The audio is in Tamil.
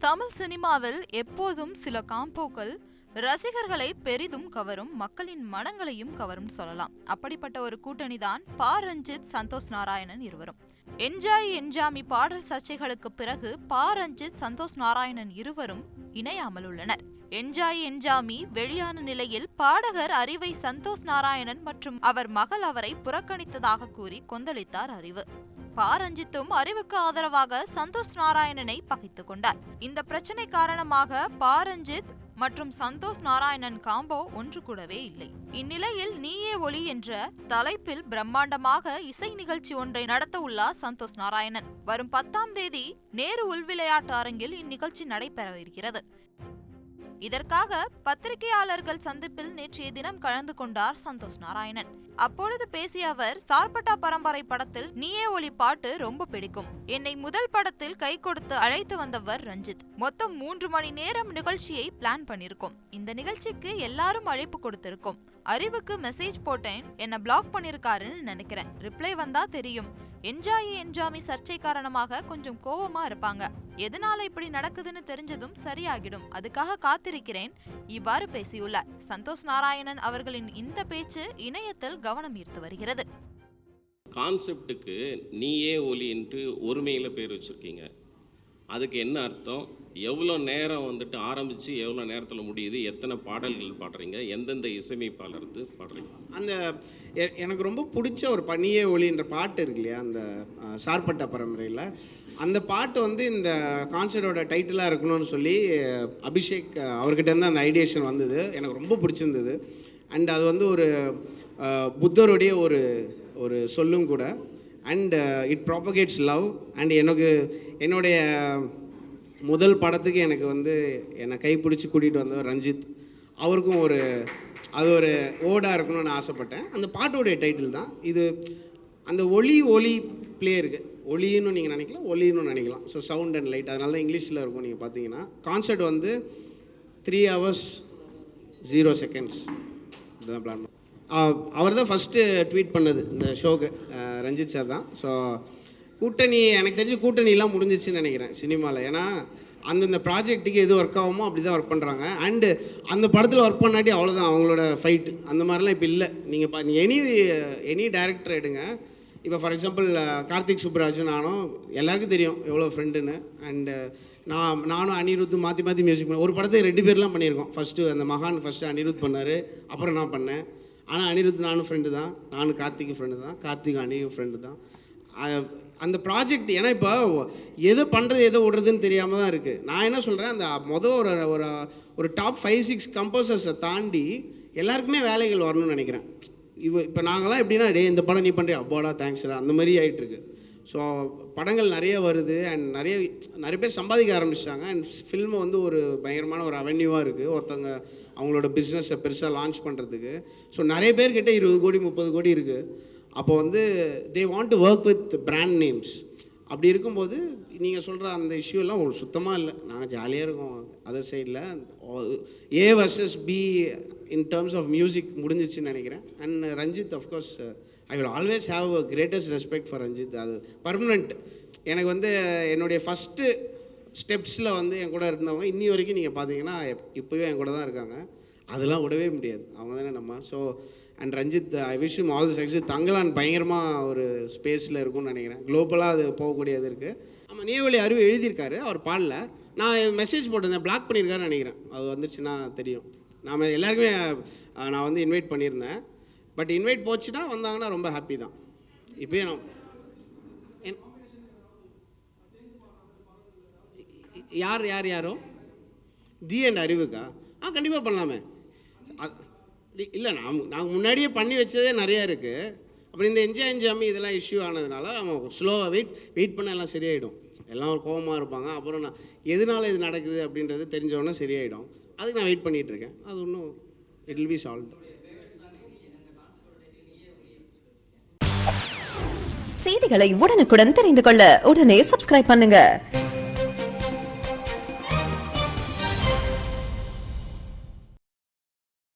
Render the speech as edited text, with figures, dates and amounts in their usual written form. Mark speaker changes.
Speaker 1: தமிழ் சினிமாவில் எப்போதும் சில காம்போக்கள் ரசிகர்களை பெரிதும் கவரும், மக்களின் மனங்களையும் கவரும் சொல்லலாம். அப்படிப்பட்ட ஒரு கூட்டணி தான் பா ரஞ்சித், சந்தோஷ் நாராயணன் இருவரும். என்ஜாய் என்ஜாமி பாடல் சர்ச்சைகளுக்கு பிறகு பா ரஞ்சித், சந்தோஷ் நாராயணன் இருவரும் இணையாமல் உள்ளனர். என்ஜாய் என்ஜாமி வெளியான நிலையில் பாடகர் அறிவை சந்தோஷ் நாராயணன் மற்றும் அவர் மகள் அவரை புறக்கணித்ததாக கூறி கொந்தளித்தார் அறிவு. பா ரஞ்சித்தும் அறிவுக்கு ஆதரவாக சந்தோஷ் நாராயணனை பகைத்துக் கொண்டார். இந்த பிரச்சனை காரணமாக பா ரஞ்சித் மற்றும் சந்தோஷ் நாராயணன் காம்போ ஒன்று கூடவே இல்லை. இந்நிலையில் நீயே ஒளி என்ற தலைப்பில் பிரம்மாண்டமாக இசை நிகழ்ச்சி ஒன்றை நடத்த உள்ளார் சந்தோஷ் நாராயணன். வரும் 10ஆம் தேதி நேரு உள்விளையாட்டு அரங்கில் இந்நிகழ்ச்சி நடைபெற இருக்கிறது. இதற்காக பத்திரிகையாளர்கள் சந்திப்பில் நேற்றைய தினம் கலந்து கொண்டார் சந்தோஷ் நாராயணன். அப்பொழுது பேசிய அவர், சார்பட்டா பரம்பரை படத்தில் நீயே ஒளி பாட்டு ரொம்ப பிடிக்கும். என்னை முதல் படத்தில் கை கொடுத்து அழைத்து வந்தவர் ரஞ்சித். மொத்தம் 3 மணி நேரம் நிகழ்ச்சியை பிளான் பண்ணிருக்கோம். இந்த நிகழ்ச்சிக்கு எல்லாரும் அழைப்பு கொடுத்திருக்கோம். அறிவுக்கு மெசேஜ் போட்டேன், என்ன பிளாக் பண்ணிருக்காருன்னு நினைக்கிறேன். ரிப்ளை வந்தா தெரியும். என்ஜாய் என்ஜாமி சர்ச்சை காரணமாக கொஞ்சம் கோவமா இருப்பாங்க. எதனால இப்படி நடக்குதுன்னு தெரிஞ்சதும் சரியாகிடும். அதுக்காக காத்திருக்கிறேன். இவ்வாறு பேசியுள்ளார். சந்தோஷ் நாராயணன் அவர்களின் இந்த பேச்சு இணையத்தில் கவனம் ஈர்த்து வருகிறது.
Speaker 2: கான்செப்டுக்கு நீயே ஒலி என்று ஒருமையில பேர் வச்சிருக்கீங்க. அதுக்கு என்ன அர்த்தம்? எவ்வளோ நேரம் வந்துட்டு ஆரம்பித்து எவ்வளோ நேரத்தில் முடியுது? எத்தனை பாடல்கள் பாடுறீங்க? எந்தெந்த இசையமைப்பாளர் பாடுறீங்க?
Speaker 3: அந்த எனக்கு ரொம்ப பிடிச்ச ஒரு நீயே ஒலின்ற பாட்டு இருக்கு இல்லையா, அந்த சார்பட்டா பரம்பரையில் அந்த பாட்டு வந்து இந்த கான்சர்ட்டோட டைட்டிலாக இருக்கணும்னு சொல்லி அபிஷேக் அவர்கிட்ட இருந்து அந்த ஐடியேஷன் வந்தது. எனக்கு ரொம்ப பிடிச்சிருந்தது. அண்ட் அது வந்து ஒரு புத்தருடைய ஒரு சொல்லும் கூட. And it propagates love. And என்னுடைய முதல் படத்துக்கு எனக்கு வந்து என்னை கைப்பிடிச்சி கூட்டிகிட்டு வந்தவர் ரஞ்சித். அவருக்கும் அது ஒரு ஓடாக இருக்கணும்னு நான் ஆசைப்பட்டேன். அந்த பாட்டோடைய டைட்டில் தான் இது. அந்த ஒலி ப்ளே இருக்குது. ஒலின்னு நீங்கள் நினைக்கலாம், ஒலின்னு நினைக்கலாம். ஸோ சவுண்ட் அண்ட் லைட், அதனால தான் இங்கிலீஷில் இருக்கும். நீங்கள் பார்த்தீங்கன்னா கான்சர்ட் வந்து 3 hours 0 seconds இதுதான் பிளான். அவர் தான் ஃபஸ்ட்டு ட்வீட் பண்ணது இந்த ஷோக்கு, ரஞ்சித் சார் தான். ஸோ கூட்டணி, எனக்கு தெரிஞ்சு கூட்டணிலாம் முடிஞ்சிச்சுன்னு நினைக்கிறேன் சினிமாவில். ஏன்னா அந்தந்த ப்ராஜெக்ட்டுக்கு எது ஒர்க் ஆகுமோ அப்படி தான் ஒர்க் பண்ணுறாங்க. அண்டு அந்த படத்தில் ஒர்க் பண்ணாட்டி அவ்வளோதான் அவங்களோட ஃபைட். அந்த மாதிரிலாம் இப்போ இல்லை. நீங்கள் எனி டைரக்டர் எடுங்க. இப்போ ஃபார் எக்ஸாம்பிள் கார்த்திக் சுப்ராஜ் நானும் எல்லாருக்கும் தெரியும் எவ்வளோ ஃப்ரெண்டுன்னு. அண்டு நானும் அனிருத் மாற்றி மியூசிக் பண்ணேன். ஒரு படத்துக்கு 2 பேர்லாம் பண்ணியிருக்கோம். ஃபஸ்ட்டு அந்த மகான் ஃபஸ்ட்டு அனிருத் பண்ணார், அப்புறம் நான் பண்ணேன். ஆனால் அனிருத் நானும் ஃப்ரெண்டு தான், நானும் கார்த்திக் ஃப்ரெண்டு தான், கார்த்திக் அனியும் ஃப்ரெண்டு தான். அந்த ப்ராஜெக்ட் ஏன்னா இப்போ எது பண்ணுறது எதை விடுறதுன்னு தெரியாமல் தான் இருக்குது. நான் என்ன சொல்கிறேன், அந்த ஒரு டாப் 5-6 கம்போசர்ஸை தாண்டி எல்லாருக்குமே வேலைகள் வரணும்னு நினைக்கிறேன். இப்போ நாங்களாம் எப்படின்னா, டே இந்த படம் நீ பண்ணுறியா, அப்பாடா தேங்க்ஸ்டா, அந்த மாதிரி ஆகிட்டுருக்கு. ஸோ படங்கள் நிறைய வருது. அண்ட் நிறைய பேர் சம்பாதிக்க ஆரம்பிச்சிட்டாங்க. அண்ட் ஃபில்மு வந்து ஒரு பயங்கரமான ஒரு அவென்யூவாக இருக்குது ஒருத்தவங்க அவங்களோட பிஸ்னஸை பெருசாக லான்ச் பண்ணுறதுக்கு. ஸோ நிறைய பேர்கிட்ட 20 கோடி 30 கோடி இருக்குது. அப்போ வந்து they want to work with brand names. அப்படி இருக்கும்போது நீங்கள் சொல்கிற அந்த இஷ்யூலாம் ஒரு சுத்தமாக இல்லை. நாங்கள் ஜாலியாக இருக்கோம். அதர் சைடில் A versus B in terms of music முடிஞ்சிச்சுன்னு நினைக்கிறேன். And Ranjith of course I will always have a greatest respect for Ranjith. அது பர்மனெண்ட். எனக்கு வந்து என்னுடைய ஃபஸ்ட்டு ஸ்டெப்ஸில் வந்து என் கூட இருந்தவங்க இன்னி வரைக்கும் நீங்கள் பார்த்தீங்கன்னா இப்போவே என் கூட தான் இருக்காங்க. அதெல்லாம் விடவே முடியாது. அவங்க தானே நம்ம. So and Ranjith, I wish you all the success. Thangalaan பயங்கரமாக ஒரு ஸ்பேஸில் இருக்கும்னு நினைக்கிறேன். குளோபலாக அது போகக்கூடியது இருக்குது. ஆமாம், நீவழி அறிவு எழுதியிருக்காரு, அவர் பாடல. நான் மெசேஜ் போட்டிருந்தேன், பிளாக் பண்ணியிருக்காருன்னு நினைக்கிறேன். அது வந்துருச்சுன்னா தெரியும். நாம் எல்லாருக்குமே நான் வந்து இன்வைட் பண்ணியிருந்தேன். பட் இன்வைட் போச்சுன்னா வந்தாங்கன்னா ரொம்ப ஹாப்பி தான். இப்போயே நான் யாரோ தி அண்ட் அறிவுக்கா கண்டிப்பாக பண்ணலாமே. இல்லை, நாங்கள் முன்னாடியே பண்ணி வச்சதே நிறையா இருக்குது. அப்புறம் இந்த என்ஜாய் என்ஜாமி இதெல்லாம் இஷ்யூ ஆனதுனால நம்ம ஸ்லோவாக வெயிட் பண்ண எல்லாம் சரியாயிடும். எல்லாம் ஒரு கோபமாக இருப்பாங்க. அப்புறம் நான் எதனால இது நடக்குது அப்படின்றது தெரிஞ்சவொன்னே சரியாயிடும். அதுக்கு நான் வெயிட் பண்ணிகிட்ருக்கேன். அது ஒன்றும் இட் வில் பி சால்வ்டு.
Speaker 4: செய்திகளை உடனுக்குடன் தெரிந்து கொள்ள உடனே சப்ஸ்கிரைப் பண்ணுங்க.